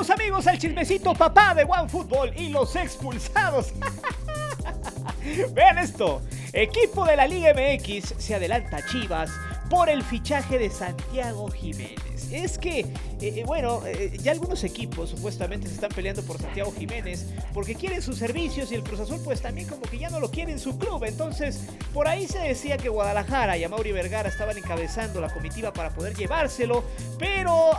Bienvenidos amigos al chismecito papá de OneFootball y los expulsados. Vean esto, equipo de la Liga MX se adelanta a Chivas por el fichaje de Santiago Jiménez. Es que, ya algunos equipos supuestamente se están peleando por Santiago Jiménez porque quieren sus servicios y el Cruz Azul pues también como que ya no lo quiere en su club. Entonces, por ahí se decía que Guadalajara y Amaury Vergara estaban encabezando la comitiva para poder llevárselo, pero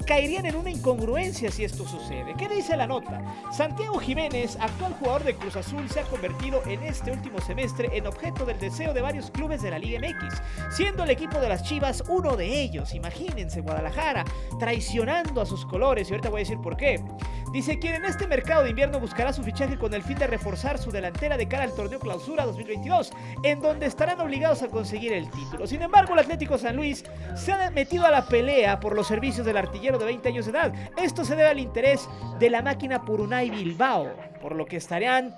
caerían en una incongruencia si esto sucede. ¿Qué dice la nota? Santiago Jiménez, actual jugador de Cruz Azul, se ha convertido en este último semestre en objeto del deseo de varios clubes de la Liga MX, siendo el equipo de las Chivas uno de ellos. Imagínense, Guadalajara traicionando a sus colores, y ahorita voy a decir por qué. Dice que en este mercado de invierno buscará su fichaje con el fin de reforzar su delantera de cara al torneo Clausura 2022, en donde estarán obligados a conseguir el título. Sin embargo, el Atlético San Luis se ha metido a la pelea por los servicios del artillero de 20 años de edad. Esto se debe al interés de la máquina Purunay Bilbao, por lo que estarían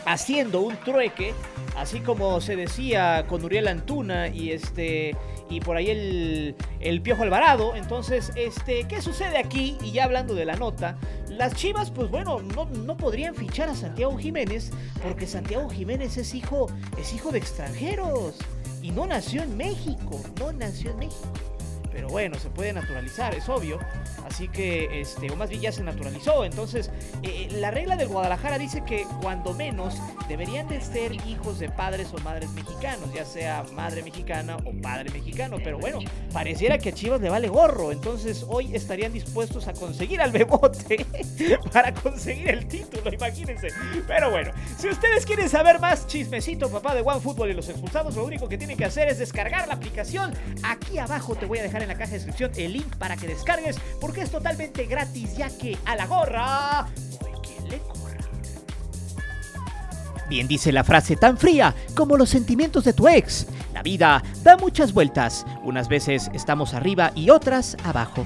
haciendo un trueque, así como se decía con Uriel Antuna y por ahí el Piojo Alvarado. Entonces, ¿qué sucede aquí? Y ya hablando de la nota, las Chivas, pues bueno, no podrían fichar a Santiago Jiménez porque Santiago Jiménez es hijo de extranjeros y no nació en México, Pero bueno, se puede naturalizar, es obvio. Así que, o más bien ya se naturalizó. Entonces, la regla del Guadalajara dice que cuando menos deberían de ser hijos de padres o madres mexicanos, ya sea madre mexicana o padre mexicano. Pero bueno, pareciera que a Chivas le vale gorro. Entonces, hoy estarían dispuestos a conseguir al Bebote para conseguir el título, imagínense. Pero bueno, si ustedes quieren saber más chismecito, papá, de OneFootball y los expulsados, lo único que tienen que hacer es descargar la aplicación. Aquí abajo te voy a dejar en la caja de descripción el link para que descargues, porque es totalmente gratis, ya que a la gorra no hay quien le corra. Bien dice la frase tan fría como los sentimientos de tu ex: la vida da muchas vueltas, unas veces estamos arriba y otras abajo.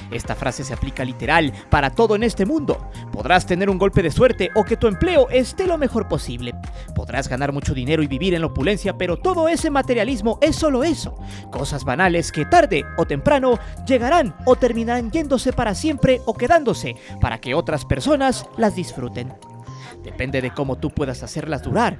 Esta frase se aplica literal para todo en este mundo. Podrás tener un golpe de suerte o que tu empleo esté lo mejor posible. Podrás ganar mucho dinero y vivir en la opulencia, pero todo ese materialismo es solo eso. Cosas banales que tarde o temprano llegarán o terminarán yéndose para siempre o quedándose para que otras personas las disfruten. Depende de cómo tú puedas hacerlas durar.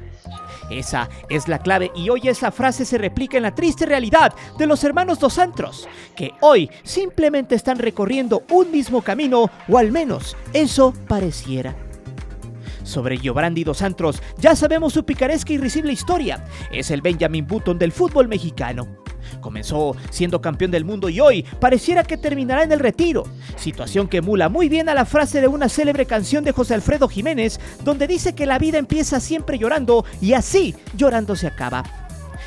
Esa es la clave, y hoy esa frase se replica en la triste realidad de los hermanos Dos Santos, que hoy simplemente están recorriendo un mismo camino, o al menos eso pareciera. Sobre Giovanni Dos Santos ya sabemos su picaresca y risible historia. Es el Benjamin Button del fútbol mexicano. Comenzó siendo campeón del mundo y hoy pareciera que terminará en el retiro, situación que emula muy bien a la frase de una célebre canción de José Alfredo Jiménez, donde dice que la vida empieza siempre llorando y así llorando se acaba.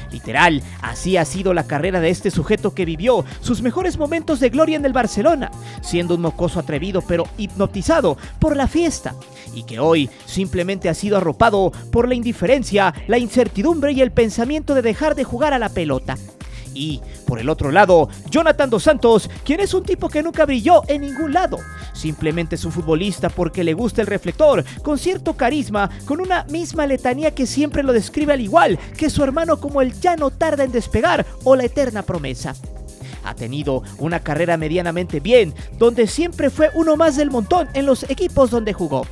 Literal, así ha sido la carrera de este sujeto que vivió sus mejores momentos de gloria en el Barcelona, siendo un mocoso atrevido pero hipnotizado por la fiesta, y que hoy simplemente ha sido arropado por la indiferencia, la incertidumbre y el pensamiento de dejar de jugar a la pelota. Y, por el otro lado, Jonathan Dos Santos, quien es un tipo que nunca brilló en ningún lado. Simplemente es un futbolista porque le gusta el reflector, con cierto carisma, con una misma letanía que siempre lo describe al igual que su hermano como el ya no tarda en despegar o la eterna promesa. Ha tenido una carrera medianamente bien, donde siempre fue uno más del montón en los equipos donde jugó.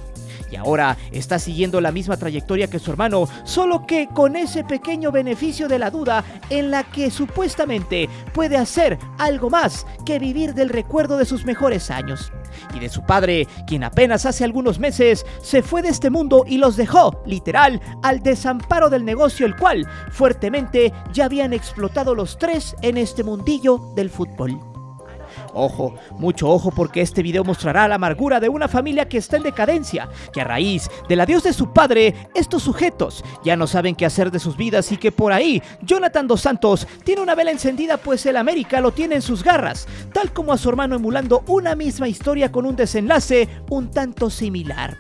Y ahora está siguiendo la misma trayectoria que su hermano, solo que con ese pequeño beneficio de la duda en la que supuestamente puede hacer algo más que vivir del recuerdo de sus mejores años. Y de su padre, quien apenas hace algunos meses se fue de este mundo y los dejó, literal, al desamparo del negocio, el cual fuertemente ya habían explotado los tres en este mundillo del fútbol. Ojo, mucho ojo, porque este video mostrará la amargura de una familia que está en decadencia, que a raíz del adiós de su padre, estos sujetos ya no saben qué hacer de sus vidas, y que por ahí Jonathan Dos Santos tiene una vela encendida, pues el América lo tiene en sus garras, tal como a su hermano, emulando una misma historia con un desenlace un tanto similar.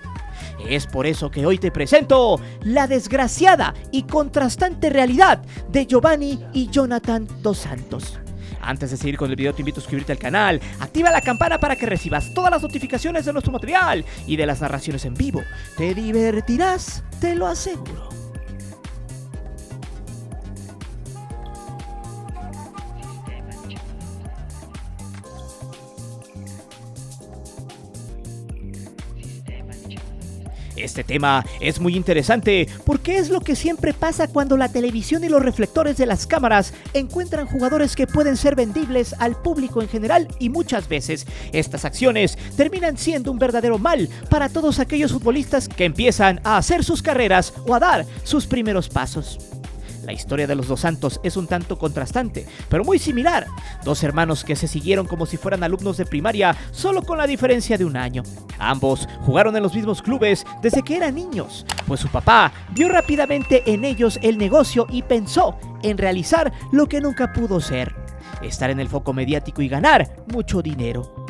Es por eso que hoy te presento la desgraciada y contrastante realidad de Giovanni y Jonathan Dos Santos. Antes de seguir con el video, te invito a suscribirte al canal, activa la campana para que recibas todas las notificaciones de nuestro material y de las narraciones en vivo. Te divertirás, te lo aseguro. Este tema es muy interesante porque es lo que siempre pasa cuando la televisión y los reflectores de las cámaras encuentran jugadores que pueden ser vendibles al público en general, y muchas veces estas acciones terminan siendo un verdadero mal para todos aquellos futbolistas que empiezan a hacer sus carreras o a dar sus primeros pasos. La historia de los dos Santos es un tanto contrastante, pero muy similar. Dos hermanos que se siguieron como si fueran alumnos de primaria, solo con la diferencia de un año. Ambos jugaron en los mismos clubes desde que eran niños, pues su papá vio rápidamente en ellos el negocio y pensó en realizar lo que nunca pudo ser: estar en el foco mediático y ganar mucho dinero.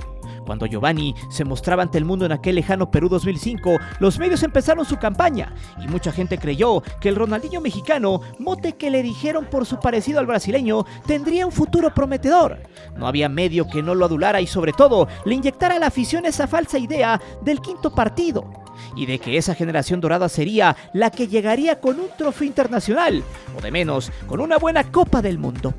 Cuando Giovanni se mostraba ante el mundo en aquel lejano Perú 2005, los medios empezaron su campaña y mucha gente creyó que el Ronaldinho mexicano, mote que le dijeron por su parecido al brasileño, tendría un futuro prometedor. No había medio que no lo adulara y, sobre todo, le inyectara a la afición esa falsa idea del quinto partido y de que esa generación dorada sería la que llegaría con un trofeo internacional, o de menos, con una buena Copa del Mundo.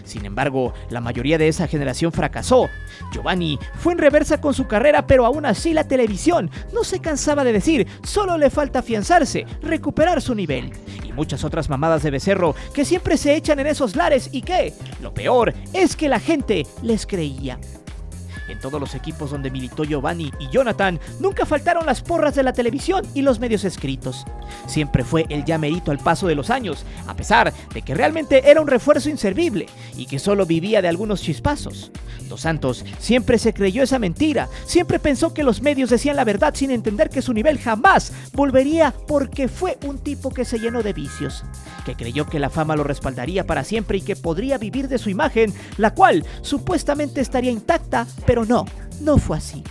Sin embargo, la mayoría de esa generación fracasó. Giovanni fue en reversa con su carrera, pero aún así la televisión no se cansaba de decir: solo le falta afianzarse, recuperar su nivel. Y muchas otras mamadas de becerro que siempre se echan en esos lares y que, lo peor, es que la gente les creía. En todos los equipos donde militó Giovanni y Jonathan, nunca faltaron las porras de la televisión y los medios escritos. Siempre fue el ya merito al paso de los años, a pesar de que realmente era un refuerzo inservible y que solo vivía de algunos chispazos. Dos Santos siempre se creyó esa mentira, siempre pensó que los medios decían la verdad sin entender que su nivel jamás volvería, porque fue un tipo que se llenó de vicios, que creyó que la fama lo respaldaría para siempre y que podría vivir de su imagen, la cual supuestamente estaría intacta, pero no fue así.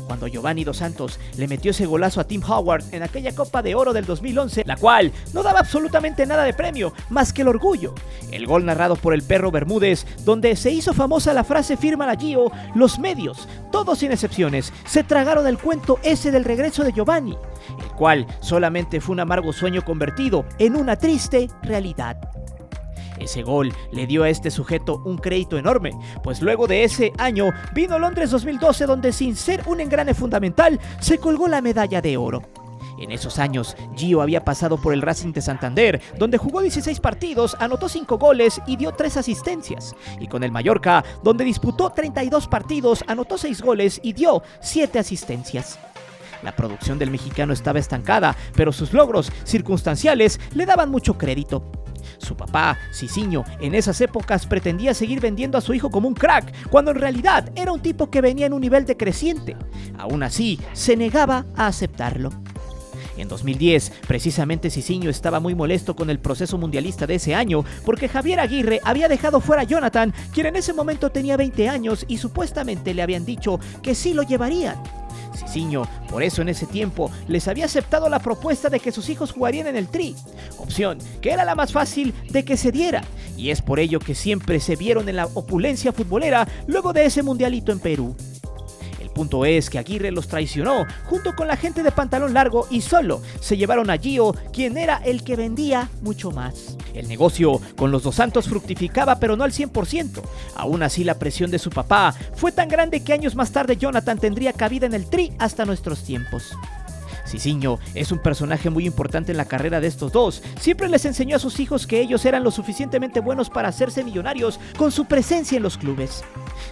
Cuando Giovanni Dos Santos le metió ese golazo a Tim Howard en aquella Copa de Oro del 2011, la cual no daba absolutamente nada de premio más que el orgullo. El gol narrado por el Perro Bermúdez, donde se hizo famosa la frase "firma la Gio", los medios, todos sin excepciones, se tragaron el cuento ese del regreso de Giovanni, el cual solamente fue un amargo sueño convertido en una triste realidad. Ese gol le dio a este sujeto un crédito enorme, pues luego de ese año vino Londres 2012, donde sin ser un engrane fundamental se colgó la medalla de oro. En esos años, Gio había pasado por el Racing de Santander, donde jugó 16 partidos, anotó 5 goles y dio 3 asistencias. Y con el Mallorca, donde disputó 32 partidos, anotó 6 goles y dio 7 asistencias. La producción del mexicano estaba estancada, pero sus logros circunstanciales le daban mucho crédito. Su papá, Cicinho, en esas épocas pretendía seguir vendiendo a su hijo como un crack, cuando en realidad era un tipo que venía en un nivel decreciente. Aún así, se negaba a aceptarlo. En 2010, precisamente, Cicinho estaba muy molesto con el proceso mundialista de ese año, porque Javier Aguirre había dejado fuera a Jonathan, quien en ese momento tenía 20 años y supuestamente le habían dicho que sí lo llevarían. Cicinho, por eso en ese tiempo, les había aceptado la propuesta de que sus hijos jugarían en el Tri, opción que era la más fácil de que se diera, y es por ello que siempre se vieron en la opulencia futbolera luego de ese mundialito en Perú. El punto es que Aguirre los traicionó junto con la gente de pantalón largo y solo se llevaron a Gio, quien era el que vendía mucho más. El negocio con los Dos Santos fructificaba, pero no al 100%. Aún así, la presión de su papá fue tan grande que años más tarde Jonathan tendría cabida en el Tri hasta nuestros tiempos. Cicinho es un personaje muy importante en la carrera de estos dos. Siempre les enseñó a sus hijos que ellos eran lo suficientemente buenos para hacerse millonarios con su presencia en los clubes.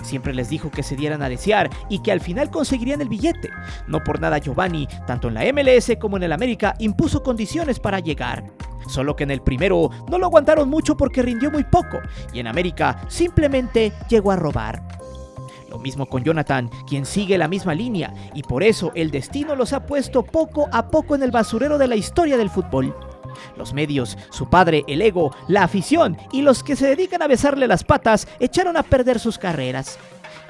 Siempre les dijo que se dieran a desear y que al final conseguirían el billete. No por nada Giovanni, tanto en la MLS como en el América, impuso condiciones para llegar. Solo que en el primero no lo aguantaron mucho porque rindió muy poco, y en América simplemente llegó a robar. Lo mismo con Jonathan, quien sigue la misma línea, y por eso el destino los ha puesto poco a poco en el basurero de la historia del fútbol. Los medios, su padre, el ego, la afición y los que se dedican a besarle las patas echaron a perder sus carreras.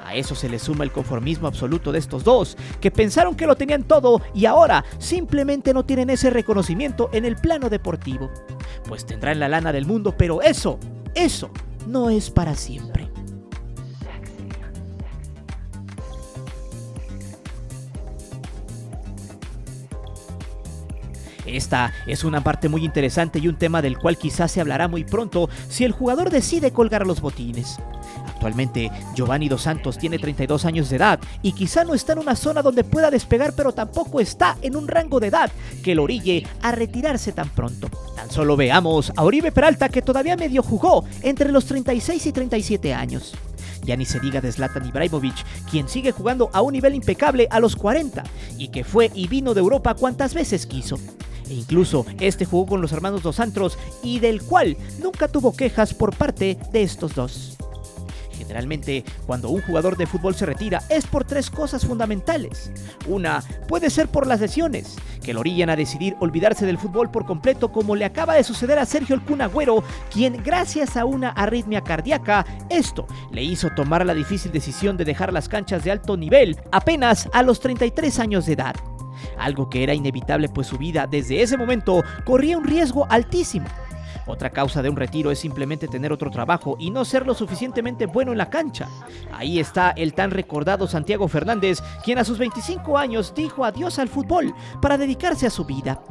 A eso se le suma el conformismo absoluto de estos dos, que pensaron que lo tenían todo y ahora simplemente no tienen ese reconocimiento en el plano deportivo. Pues tendrán la lana del mundo, pero eso no es para siempre. Esta es una parte muy interesante y un tema del cual quizás se hablará muy pronto si el jugador decide colgar los botines. Actualmente, Giovanni Dos Santos tiene 32 años de edad y quizá no está en una zona donde pueda despegar, pero tampoco está en un rango de edad que lo orille a retirarse tan pronto. Tan solo veamos a Oribe Peralta, que todavía medio jugó entre los 36 y 37 años. Ya ni se diga de Zlatan Ibrahimovic, quien sigue jugando a un nivel impecable a los 40 y que fue y vino de Europa cuantas veces quiso. E incluso este jugó con los hermanos Dos Santos y del cual nunca tuvo quejas por parte de estos dos. Generalmente, cuando un jugador de fútbol se retira es por tres cosas fundamentales. Una, puede ser por las lesiones, que lo orillan a decidir olvidarse del fútbol por completo, como le acaba de suceder a Sergio El Kun Agüero, quien gracias a una arritmia cardíaca, esto le hizo tomar la difícil decisión de dejar las canchas de alto nivel apenas a los 33 años de edad. Algo que era inevitable, pues su vida desde ese momento corría un riesgo altísimo. Otra causa de un retiro es simplemente tener otro trabajo y no ser lo suficientemente bueno en la cancha. Ahí está el tan recordado Santiago Fernández, quien a sus 25 años dijo adiós al fútbol para dedicarse a su vida.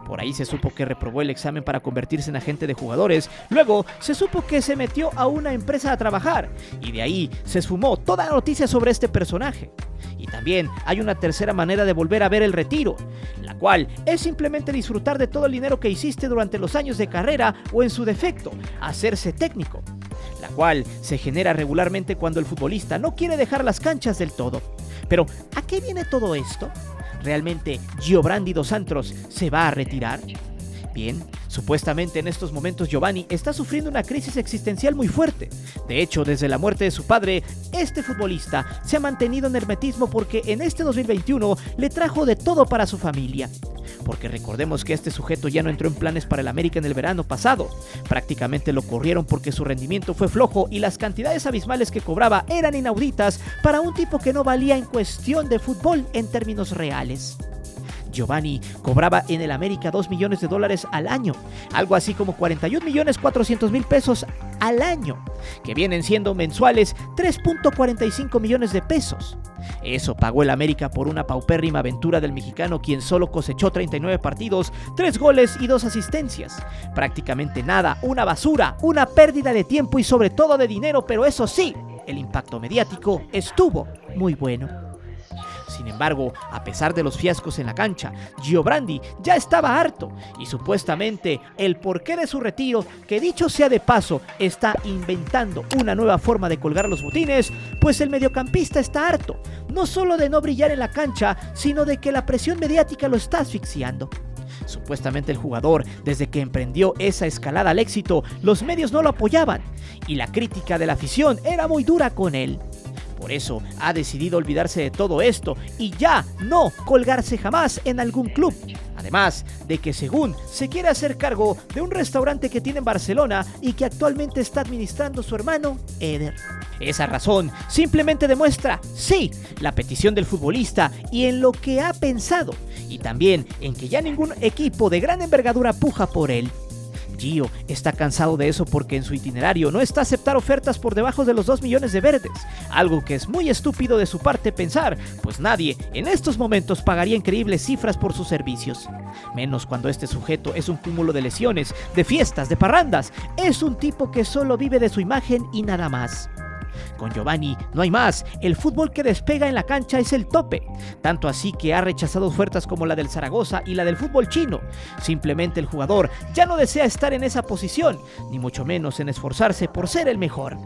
Por ahí se supo que reprobó el examen para convertirse en agente de jugadores. Luego se supo que se metió a una empresa a trabajar y de ahí se esfumó toda la noticia sobre este personaje. Y también hay una tercera manera de volver a ver el retiro, la cual es simplemente disfrutar de todo el dinero que hiciste durante los años de carrera o, en su defecto, hacerse técnico, la cual se genera regularmente cuando el futbolista no quiere dejar las canchas del todo. Pero, ¿a qué viene todo esto? ¿Realmente Giovanni Dos Santos se va a retirar? Bien, supuestamente en estos momentos Giovanni está sufriendo una crisis existencial muy fuerte. De hecho, desde la muerte de su padre, este futbolista se ha mantenido en hermetismo porque en este 2021 le trajo de todo para su familia. Porque recordemos que este sujeto ya no entró en planes para el América en el verano pasado. Prácticamente lo corrieron porque su rendimiento fue flojo y las cantidades abismales que cobraba eran inauditas para un tipo que no valía en cuestión de fútbol en términos reales. Giovanni cobraba en el América $2 millones al año, algo así como 41.400.000 pesos al año, que vienen siendo mensuales 3.45 millones de pesos. Eso pagó el América por una paupérrima aventura del mexicano, quien solo cosechó 39 partidos, 3 goles y 2 asistencias. Prácticamente nada, una basura, una pérdida de tiempo y sobre todo de dinero, pero eso sí, el impacto mediático estuvo muy bueno. Sin embargo, a pesar de los fiascos en la cancha, Giovanni ya estaba harto y supuestamente el porqué de su retiro, que dicho sea de paso, está inventando una nueva forma de colgar los botines, pues el mediocampista está harto, no solo de no brillar en la cancha, sino de que la presión mediática lo está asfixiando. Supuestamente el jugador, desde que emprendió esa escalada al éxito, los medios no lo apoyaban y la crítica de la afición era muy dura con él. Por eso ha decidido olvidarse de todo esto y ya no colgarse jamás en algún club. Además de que, según, se quiere hacer cargo de un restaurante que tiene en Barcelona y que actualmente está administrando su hermano Eder. Esa razón simplemente demuestra, sí, la petición del futbolista y en lo que ha pensado, y también en que ya ningún equipo de gran envergadura puja por él. Gio está cansado de eso porque en su itinerario no está a aceptar ofertas por debajo de los 2 millones de verdes, algo que es muy estúpido de su parte pensar, pues nadie en estos momentos pagaría increíbles cifras por sus servicios. Menos cuando este sujeto es un cúmulo de lesiones, de fiestas, de parrandas, es un tipo que solo vive de su imagen y nada más. Con Giovanni no hay más, el fútbol que despega en la cancha es el tope, tanto así que ha rechazado ofertas como la del Zaragoza y la del fútbol chino. Simplemente el jugador ya no desea estar en esa posición, ni mucho menos en esforzarse por ser el mejor.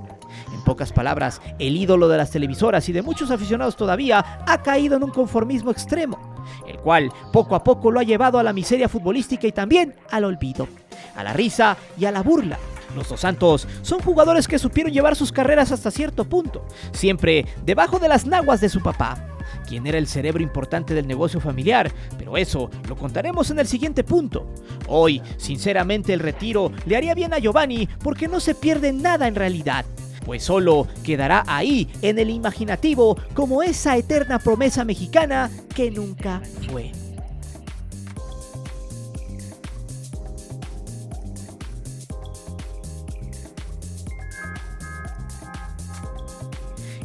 En pocas palabras, el ídolo de las televisoras y de muchos aficionados todavía ha caído en un conformismo extremo, el cual poco a poco lo ha llevado a la miseria futbolística y también al olvido, a la risa y a la burla. Los Dos Santos son jugadores que supieron llevar sus carreras hasta cierto punto, siempre debajo de las naguas de su papá, quien era el cerebro importante del negocio familiar, pero eso lo contaremos en el siguiente punto. Hoy, sinceramente, el retiro le haría bien a Giovanni porque no se pierde nada en realidad, pues solo quedará ahí en el imaginativo como esa eterna promesa mexicana que nunca fue.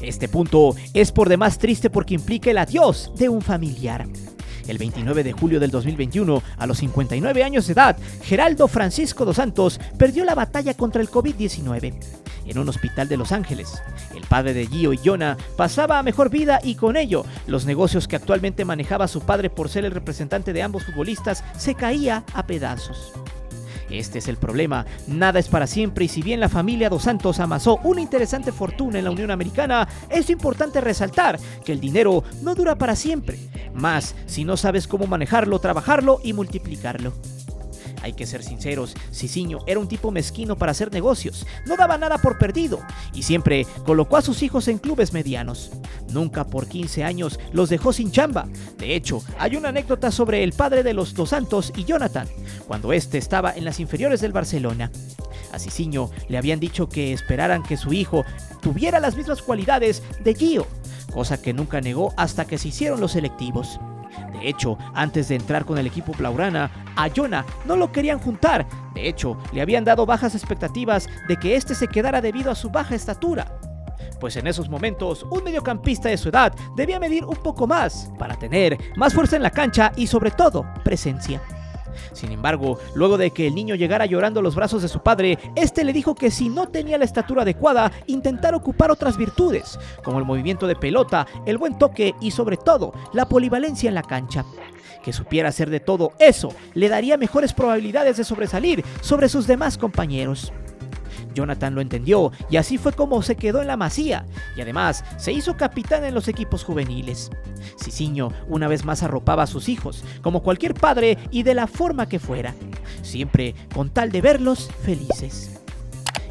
Este punto es por demás triste porque implica el adiós de un familiar. El 29 de julio del 2021, a los 59 años de edad, Geraldo Francisco Dos Santos perdió la batalla contra el COVID-19. en un hospital de Los Ángeles. El padre de Gio y Jonah pasaba a mejor vida y con ello, los negocios que actualmente manejaba su padre por ser el representante de ambos futbolistas se caía a pedazos. Este es el problema, nada es para siempre y si bien la familia Dos Santos amasó una interesante fortuna en la Unión Americana, es importante resaltar que el dinero no dura para siempre, más si no sabes cómo manejarlo, trabajarlo y multiplicarlo. Hay que ser sinceros, Cicinho era un tipo mezquino para hacer negocios, no daba nada por perdido y siempre colocó a sus hijos en clubes medianos. Nunca por 15 años los dejó sin chamba. De hecho, hay una anécdota sobre el padre de los Dos Santos y Jonathan, cuando este estaba en las inferiores del Barcelona. A Cicinho le habían dicho que esperaran que su hijo tuviera las mismas cualidades de Gio, cosa que nunca negó hasta que se hicieron los selectivos. De hecho, antes de entrar con el equipo blaugrana, a Jonah no lo querían juntar. De hecho, le habían dado bajas expectativas de que este se quedara debido a su baja estatura. Pues en esos momentos, un mediocampista de su edad debía medir un poco más para tener más fuerza en la cancha y sobre todo, presencia. Sin embargo, luego de que el niño llegara llorando a los brazos de su padre, este le dijo que si no tenía la estatura adecuada, intentara ocupar otras virtudes, como el movimiento de pelota, el buen toque y sobre todo, la polivalencia en la cancha. Que supiera hacer de todo eso, le daría mejores probabilidades de sobresalir sobre sus demás compañeros. Jonathan lo entendió y así fue como se quedó en la Masía y además se hizo capitán en los equipos juveniles. Cicinho una vez más arropaba a sus hijos, como cualquier padre y de la forma que fuera, siempre con tal de verlos felices.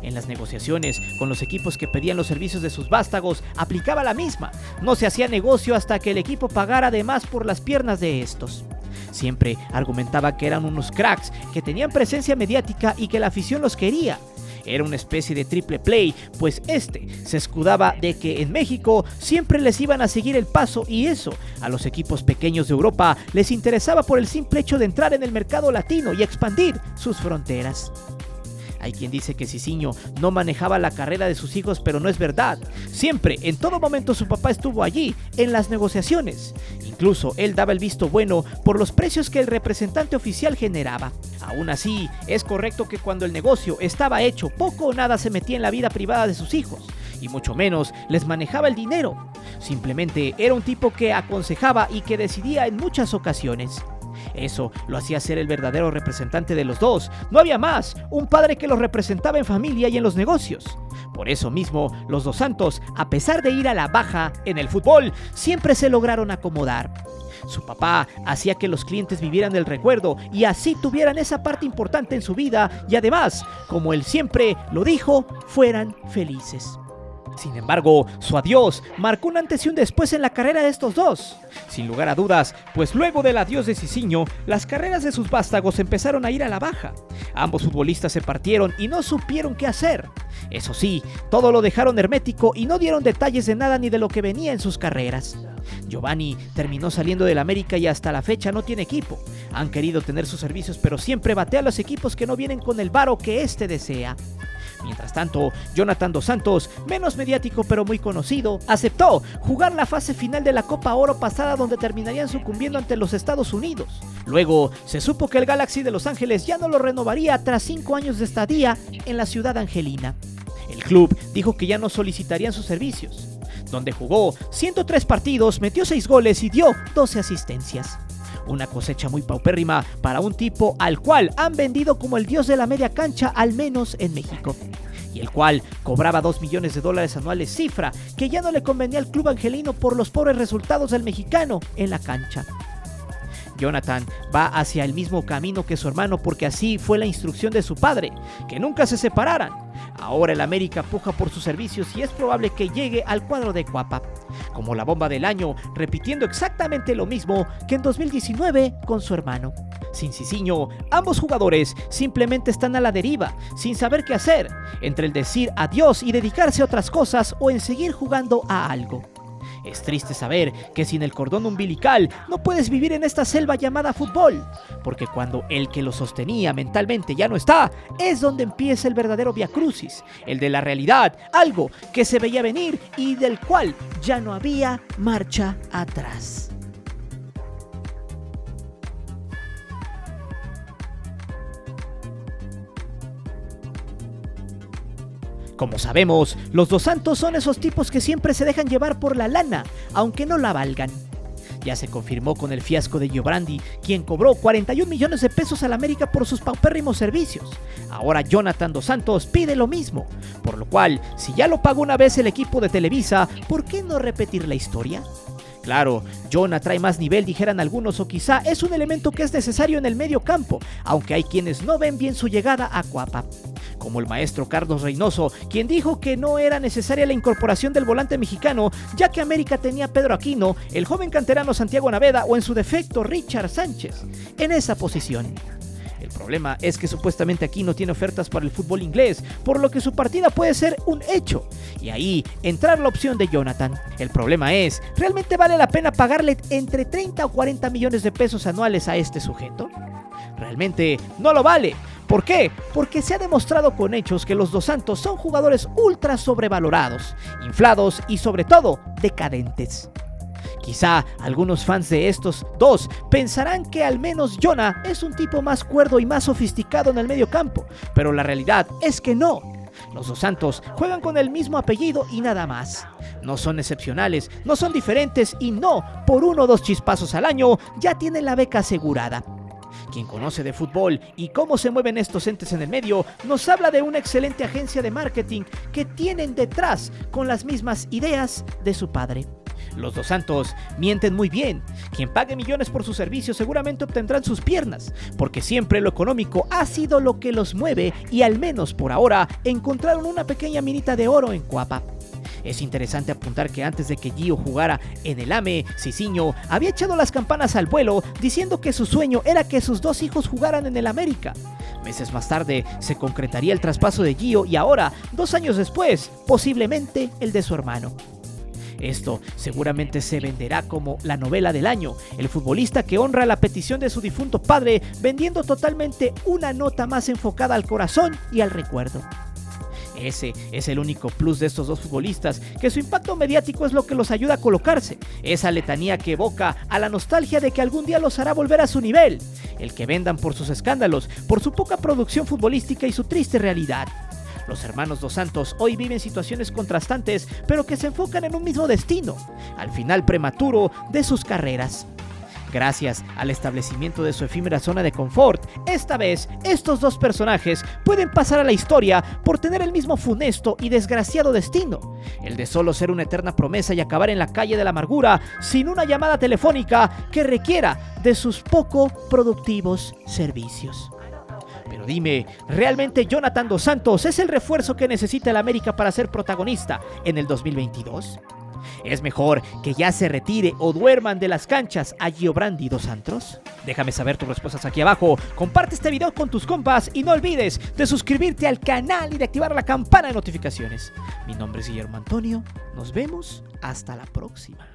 En las negociaciones con los equipos que pedían los servicios de sus vástagos aplicaba la misma, no se hacía negocio hasta que el equipo pagara de más por las piernas de estos. Siempre argumentaba que eran unos cracks, que tenían presencia mediática y que la afición los quería. Era una especie de triple play, pues este se escudaba de que en México siempre les iban a seguir el paso y eso a los equipos pequeños de Europa les interesaba por el simple hecho de entrar en el mercado latino y expandir sus fronteras. Hay quien dice que Cicinho no manejaba la carrera de sus hijos, pero no es verdad. Siempre, en todo momento, su papá estuvo allí, en las negociaciones. Incluso él daba el visto bueno por los precios que el representante oficial generaba. Aún así, es correcto que cuando el negocio estaba hecho, poco o nada se metía en la vida privada de sus hijos, y mucho menos les manejaba el dinero. Simplemente era un tipo que aconsejaba y que decidía en muchas ocasiones. Eso lo hacía ser el verdadero representante de los dos. No había más, un padre que los representaba en familia y en los negocios. Por eso mismo, los Dos Santos, a pesar de ir a la baja en el fútbol, siempre se lograron acomodar. Su papá hacía que los clientes vivieran del recuerdo y así tuvieran esa parte importante en su vida y además, como él siempre lo dijo, fueran felices. Sin embargo, su adiós marcó un antes y un después en la carrera de estos dos. Sin lugar a dudas, pues luego del adiós de Cicinho, las carreras de sus vástagos empezaron a ir a la baja. Ambos futbolistas se partieron y no supieron qué hacer. Eso sí, todo lo dejaron hermético y no dieron detalles de nada ni de lo que venía en sus carreras. Giovanni terminó saliendo del América y hasta la fecha no tiene equipo. Han querido tener sus servicios, pero siempre batea a los equipos que no vienen con el varo que éste desea. Mientras tanto, Jonathan Dos Santos, menos mediático pero muy conocido, aceptó jugar la fase final de la Copa Oro pasada donde terminarían sucumbiendo ante los Estados Unidos. Luego, se supo que el Galaxy de Los Ángeles ya no lo renovaría tras 5 años de estadía en la ciudad angelina. El club dijo que ya no solicitarían sus servicios. Donde jugó 103 partidos, metió 6 goles y dio 12 asistencias. Una cosecha muy paupérrima para un tipo al cual han vendido como el dios de la media cancha, al menos en México, y el cual cobraba $2 millones anuales, cifra que ya no le convenía al club angelino por los pobres resultados del mexicano en la cancha. Jonathan va hacia el mismo camino que su hermano porque así fue la instrucción de su padre, que nunca se separaran. Ahora el América puja por sus servicios y es probable que llegue al cuadro de Cuapa, como la bomba del año, repitiendo exactamente lo mismo que en 2019 con su hermano. Sin Cicinho, ambos jugadores simplemente están a la deriva, sin saber qué hacer, entre el decir adiós y dedicarse a otras cosas o en seguir jugando a algo. Es triste saber que sin el cordón umbilical no puedes vivir en esta selva llamada fútbol, porque cuando el que lo sostenía mentalmente ya no está, es donde empieza el verdadero viacrucis, el de la realidad, algo que se veía venir y del cual ya no había marcha atrás. Como sabemos, los Dos Santos son esos tipos que siempre se dejan llevar por la lana, aunque no la valgan. Ya se confirmó con el fiasco de Gio Brandi, quien cobró 41 millones de pesos al América por sus paupérrimos servicios. Ahora Jonathan Dos Santos pide lo mismo, por lo cual, si ya lo pagó una vez el equipo de Televisa, ¿por qué no repetir la historia? Claro, Jonah trae más nivel, dijeran algunos, o quizá es un elemento que es necesario en el medio campo, aunque hay quienes no ven bien su llegada a Cuapa. Como el maestro Carlos Reynoso, quien dijo que no era necesaria la incorporación del volante mexicano, ya que América tenía a Pedro Aquino, el joven canterano Santiago Naveda o en su defecto Richard Sánchez, en esa posición. El problema es que supuestamente Aquino tiene ofertas para el fútbol inglés, por lo que su partida puede ser un hecho. Y ahí entrar la opción de Jonathan. El problema es, ¿realmente vale la pena pagarle entre 30 o 40 millones de pesos anuales a este sujeto? Realmente no lo vale. ¿Por qué? Porque se ha demostrado con hechos que los Dos Santos son jugadores ultra sobrevalorados, inflados y sobre todo decadentes. Quizá algunos fans de estos dos pensarán que al menos Jonah es un tipo más cuerdo y más sofisticado en el medio campo, pero la realidad es que no. Los Dos Santos juegan con el mismo apellido y nada más. No son excepcionales, no son diferentes y no, por 1 o 2 chispazos al año, ya tienen la beca asegurada. Quien conoce de fútbol y cómo se mueven estos entes en el medio, nos habla de una excelente agencia de marketing que tienen detrás con las mismas ideas de su padre. Los Dos Santos mienten muy bien. Quien pague millones por sus servicios seguramente obtendrán sus piernas, porque siempre lo económico ha sido lo que los mueve y al menos por ahora encontraron una pequeña minita de oro en Cuapa. Es interesante apuntar que antes de que Gio jugara en el AME, Cicinho había echado las campanas al vuelo diciendo que su sueño era que sus 2 hijos jugaran en el América. Meses más tarde se concretaría el traspaso de Gio y ahora, 2 años después, posiblemente el de su hermano. Esto seguramente se venderá como la novela del año, el futbolista que honra la petición de su difunto padre, vendiendo totalmente una nota más enfocada al corazón y al recuerdo. Ese es el único plus de estos dos futbolistas, que su impacto mediático es lo que los ayuda a colocarse, esa letanía que evoca a la nostalgia de que algún día los hará volver a su nivel, el que vendan por sus escándalos, por su poca producción futbolística y su triste realidad. Los hermanos Dos Santos hoy viven situaciones contrastantes, pero que se enfocan en un mismo destino, al final prematuro de sus carreras. Gracias al establecimiento de su efímera zona de confort, esta vez estos dos personajes pueden pasar a la historia por tener el mismo funesto y desgraciado destino, el de solo ser una eterna promesa y acabar en la calle de la amargura sin una llamada telefónica que requiera de sus poco productivos servicios. Pero dime, ¿realmente Jonathan Dos Santos es el refuerzo que necesita el América para ser protagonista en el 2022? ¿Es mejor que ya se retire o duerman de las canchas a Gio Brandi Dos Santos? Déjame saber tus respuestas aquí abajo, comparte este video con tus compas y no olvides de suscribirte al canal y de activar la campana de notificaciones. Mi nombre es Guillermo Antonio, nos vemos hasta la próxima.